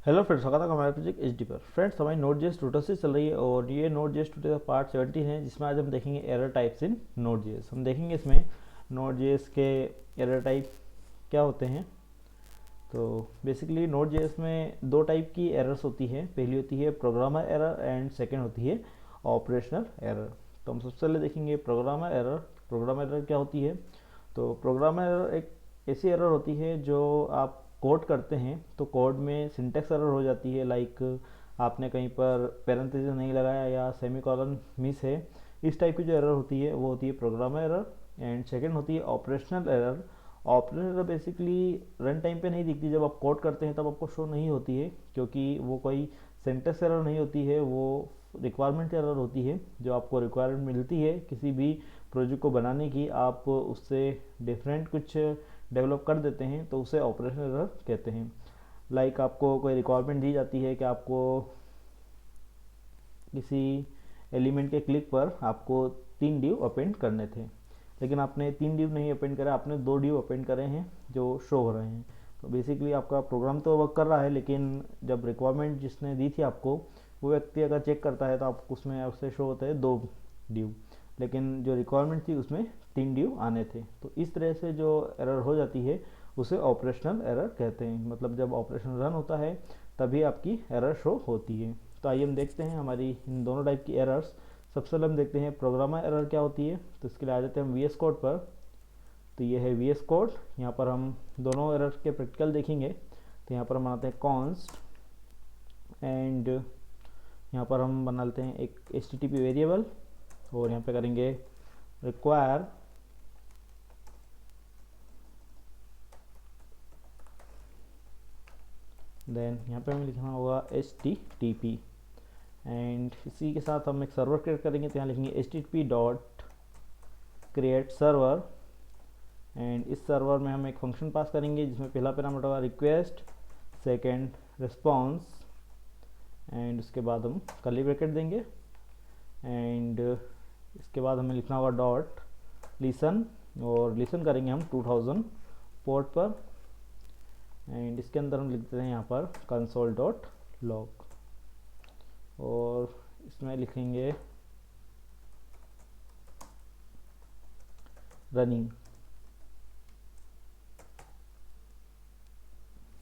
Hello friends, स्वागत है हमारे प्रोजेक्ट एचडी पर। फ्रेंड्स, हमारी नोड जेएस ट्यूटोरियल से चल रही है और ये नोड जेएस ट्यूटोरियल पार्ट 17 है, जिसमें आज हम देखेंगे error types in node JS. हम देखेंगे इसमें नोड जेएस के एरर टाइप क्या होते हैं। तो बेसिकली नोड जेएस में दो टाइप की एरर्स होती है। पहली होती है प्रोग्रामर एरर एंड सेकेंड होती है ऑपरेशनल एरर। तो हम सबसे पहले देखेंगे प्रोग्रामर एरर। प्रोग्रामर एरर क्या होती है? तो प्रोग्रामर एरर एक ऐसी एरर होती है जो आप कोड करते हैं तो कोड में सिंटेक्स एरर हो जाती है। लाइक आपने कहीं पर पैरेंथेसिस नहीं लगाया या सेमीकोलन मिस है। इस टाइप की जो एरर होती है वो होती है प्रोग्रामर एरर। एंड सेकंड होती है operational error. Operational error basically run time पे नहीं दिखती, जब आप कोड करते हैं तब आपको शो नहीं होती है, क्योंकि वो कोई सिंटेक्स एरर नहीं होती है, वो रिक्वायरमेंट एरर होती है। जो आपको रिक्वायरमेंट मिलती है किसी भी प्रोजेक्ट को बनाने की, आप उससे डिफरेंट कुछ डेवलप कर देते हैं तो उसे ऑपरेशनल एरर कहते हैं। लाइक आपको कोई रिक्वायरमेंट दी जाती है कि आपको किसी एलिमेंट के क्लिक पर आपको 3 div अपेंड करने थे, लेकिन आपने 3 div नहीं अपेंड करा, आपने 2 div अपेंड करे हैं जो शो हो रहे हैं। तो बेसिकली आपका प्रोग्राम तो वर्क कर रहा है, लेकिन जब रिक्वायरमेंट जिसने दी थी आपको, वो व्यक्ति अगर चेक करता है तो आप उसमें आपसे शो होता है 2 div, लेकिन जो रिक्वायरमेंट थी उसमें 3 div आने थे। तो इस तरह से जो एरर हो जाती है उसे ऑपरेशनल एरर कहते हैं। मतलब जब ऑपरेशन रन होता है तभी आपकी एरर शो होती है। तो आइए हम देखते हैं हमारी इन दोनों टाइप की एरर्स। सबसे पहले हम देखते हैं प्रोग्रामर एरर क्या होती है। तो इसके लिए आ जाते हैं हम वी एस कोड पर। तो ये है वी एस कोड। यहाँ पर हम दोनों एरर के प्रैक्टिकल देखेंगे। तो यहाँ पर हम बनाते हैं कॉन्स्ट एंड यहाँ पर हम बना लेते हैं एक H T T P variable और यहाँ पे करेंगे रिक्वायर देन यहाँ पे हमें लिखना होगा H T T P and इसी के साथ हम एक सर्वर क्रिएट करेंगे। तो यहाँ लिखेंगे H T T P dot create server and इस सर्वर में हम एक फंक्शन पास करेंगे जिसमें पहला पैरामीटर होगा रिक्वेस्ट, सेकेंड रिस्पॉन्स एंड उसके बाद हम कर्ली ब्रैकेट देंगे एंड इसके बाद हमें लिखना होगा डॉट लिसन और लिसन करेंगे हम 2000 पोर्ट पर एंड इसके अंदर हम लिख देते हैं यहाँ पर कंसोल डॉट लॉग और इसमें लिखेंगे रनिंग।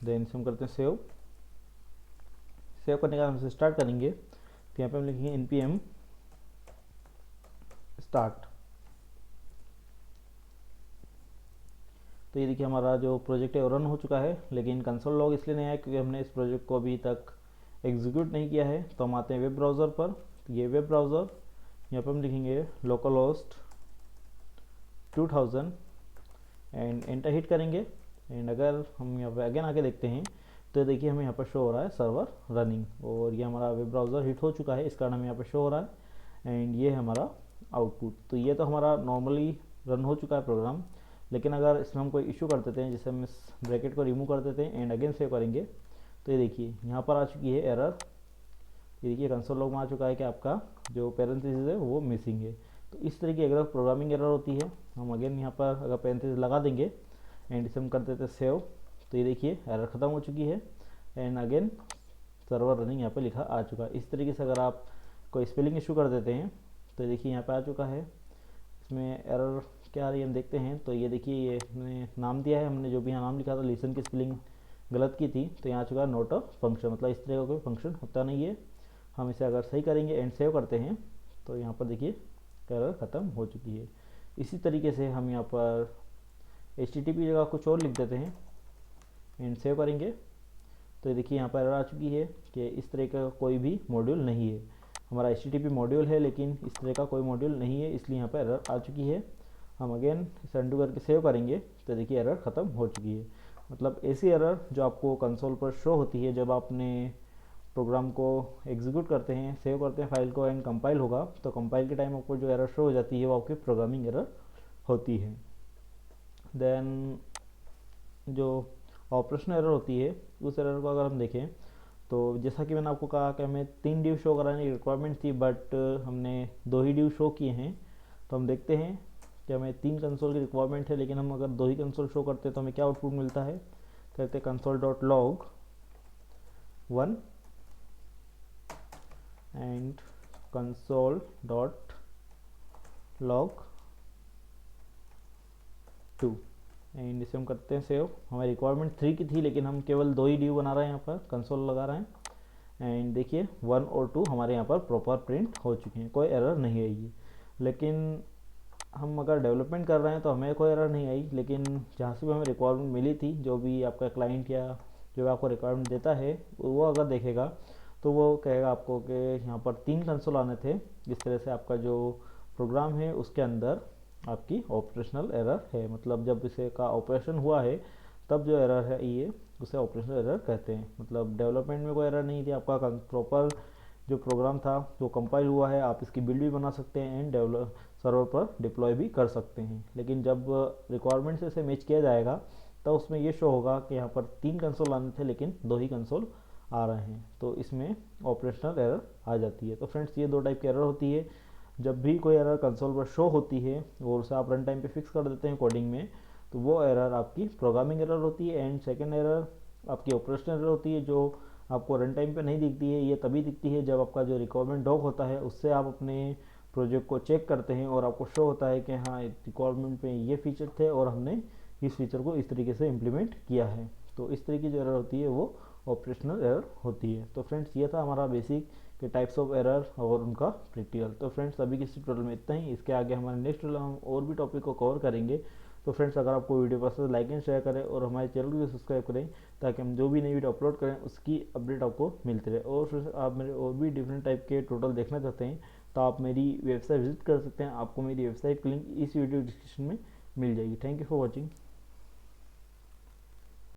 देन इसे हम करते हैं सेव। सेव करने के बाद हम इसे स्टार्ट करेंगे। तो यहाँ पे हम लिखेंगे npm स्टार्ट। तो ये देखिए हमारा जो प्रोजेक्ट है वो रन हो चुका है, लेकिन कंसोल लॉग इसलिए नहीं आया क्योंकि हमने इस प्रोजेक्ट को अभी तक एग्जीक्यूट नहीं किया है। तो हम आते हैं वेब ब्राउज़र पर। तो ये वेब ब्राउज़र, यहाँ पर हम लिखेंगे local host 2000 and enter hit करेंगे एंड अगर हम यहाँ पे अगेन आके देखते हैं तो देखिए हमें यहाँ पर शो हो रहा है सर्वर रनिंग और ये हमारा वेब ब्राउज़र हिट हो चुका है, इस कारण हमें यहाँ पर शो हो रहा है एंड ये हमारा आउटपुट। तो ये तो हमारा नॉर्मली रन हो चुका है प्रोग्राम, लेकिन अगर इसमें हम कोई इशू कर देते हैं, जैसे हम इस ब्रैकेट को रिमूव कर देते हैं एंड अगेन सेव करेंगे, तो ये देखिए यहाँ पर आ चुकी है एरर। ये देखिए कंसोल लॉग में आ चुका है कि आपका जो पैरेंथेसिस है वो मिसिंग है। तो इस तरह की अगर प्रोग्रामिंग एरर होती है, हम अगेन यहाँ पर अगर पैरेंथेसिस लगा देंगे एंड इसे हम कर देते हैं सेव, तो ये देखिए एरर ख़त्म हो चुकी है एंड अगेन सर्वर रनिंग यहाँ पे लिखा आ चुका है। इस तरीके से अगर आप कोई स्पेलिंग इशू कर देते हैं तो देखिए यहाँ पे आ चुका है। इसमें एरर क्या आ रही है हम देखते हैं। तो ये देखिए ये हमने नाम दिया है, हमने जो भी यहाँ नाम लिखा था लिसन की स्पेलिंग गलत की थी, तो यहाँ आ चुका है नॉट अ फंक्शन। मतलब इस तरह का कोई फंक्शन होता नहीं है। हम इसे अगर सही करेंगे एंड सेव करते हैं तो यहाँ पर देखिए एरर ख़त्म हो चुकी है। इसी तरीके से हम यहाँ पर एच टी टी पी जगह कुछ और लिख देते हैं एंड सेव करेंगे, तो ये देखिए यहाँ पर एरर आ चुकी है कि इस तरह का कोई भी मॉड्यूल नहीं है। हमारा H T T P module है लेकिन इस तरह का कोई मॉड्यूल नहीं है, इसलिए यहाँ पर एरर आ चुकी है। हम अगेन इसे अंडू करके सेव करेंगे तो देखिए एरर ख़त्म हो चुकी है। मतलब ऐसी एरर जो आपको कंसोल पर शो होती है जब आपने प्रोग्राम को एग्जीक्यूट करते हैं, सेव करते हैं फाइल को एंड कंपाइल होगा, तो कंपाइल के टाइम आपको जो एरर शो हो जाती है वो आपकी प्रोग्रामिंग एरर होती है। देन जो ऑपरेशनल एरर होती है उस एरर को अगर हम देखें तो जैसा कि मैंने आपको कहा कि हमें 3 div शो कराने की रिक्वायरमेंट थी, बट हमने 2 ही div शो किए हैं। तो हम देखते हैं कि हमें 3 कंसोल की रिक्वायरमेंट है, लेकिन हम अगर 2 ही कंसोल शो करते हैं तो हमें क्या आउटपुट मिलता है। कहते हैं console dot log 1 and console dot log 2 and इसे हम करते हैं सेव। हमारी रिक्वायरमेंट 3 की थी लेकिन हम केवल 2 ही ड्यू बना रहे हैं, यहाँ पर कंसोल लगा रहे हैं। एंड देखिए 1 और 2 हमारे यहाँ पर प्रॉपर प्रिंट हो चुके हैं, कोई एरर नहीं आएगी। लेकिन हम अगर डेवलपमेंट कर रहे हैं तो हमें कोई एरर नहीं आई, लेकिन जहाँ से भी हमें रिक्वायरमेंट मिली थी, जो भी आपका क्लाइंट या जो आपको रिक्वायरमेंट देता है वो अगर देखेगा तो वो कहेगा आपको कि यहाँ पर 3 कंसोल आने थे। इस तरह से आपका जो प्रोग्राम है उसके अंदर आपकी ऑपरेशनल एरर है, मतलब जब इसे का ऑपरेशन हुआ है तब जो एरर है ये उसे ऑपरेशनल एरर कहते हैं। मतलब डेवलपमेंट में कोई एरर नहीं थी, आपका प्रॉपर जो प्रोग्राम था वो कंपाइल हुआ है, आप इसकी बिल्ड भी बना सकते हैं एंड डेवलप सर्वर पर डिप्लॉय भी कर सकते हैं। लेकिन जब रिक्वायरमेंट से इसे मैच किया जाएगा तो उसमें ये शो होगा कि यहाँ पर 3 कंसोल आने थे लेकिन 2 ही कंसोल आ रहे हैं, तो इसमें ऑपरेशनल एरर आ जाती है। तो फ्रेंड्स ये 2 टाइप की एरर होती है। जब भी कोई एरर कंसोल पर शो होती है और उसे आप रन टाइम पे फिक्स कर देते हैं कोडिंग में, तो वो एरर आपकी प्रोग्रामिंग एरर होती है। एंड सेकेंड एरर आपकी ऑपरेशनल एरर होती है, जो आपको रन टाइम पे नहीं दिखती है। ये तभी दिखती है जब आपका जो रिक्वायरमेंट डॉग होता है उससे आप अपने प्रोजेक्ट को चेक करते हैं और आपको शो होता है कि हाँ रिक्वायरमेंट में ये फीचर थे और हमने इस फीचर को इस तरीके से इम्प्लीमेंट किया है। तो इस तरीके की जो एरर होती है वो ऑपरेशनल एरर होती है। तो फ्रेंड्स ये था हमारा बेसिक के टाइप्स ऑफ एरर और उनका प्रैक्टिकल। तो फ्रेंड्स अभी की ट्यूटोरियल में इतना ही। इसके आगे हमारे नेक्स्ट ट्यूटोरियल हम और भी टॉपिक को कवर करेंगे। तो फ्रेंड्स अगर आपको वीडियो पसंद लाइक एंड शेयर करें और हमारे चैनल को भी सब्सक्राइब करें ताकि हम जो भी नई वीडियो अपलोड करें उसकी अपडेट आपको मिलती रहे। और फिर आप मेरे और भी डिफरेंट टाइप के ट्यूटोरियल देखना चाहते हैं तो आप मेरी वेबसाइट विजिट कर सकते हैं। आपको मेरी वेबसाइट की लिंक इस वीडियो डिस्क्रिप्शन में मिल जाएगी। Thank you for watching.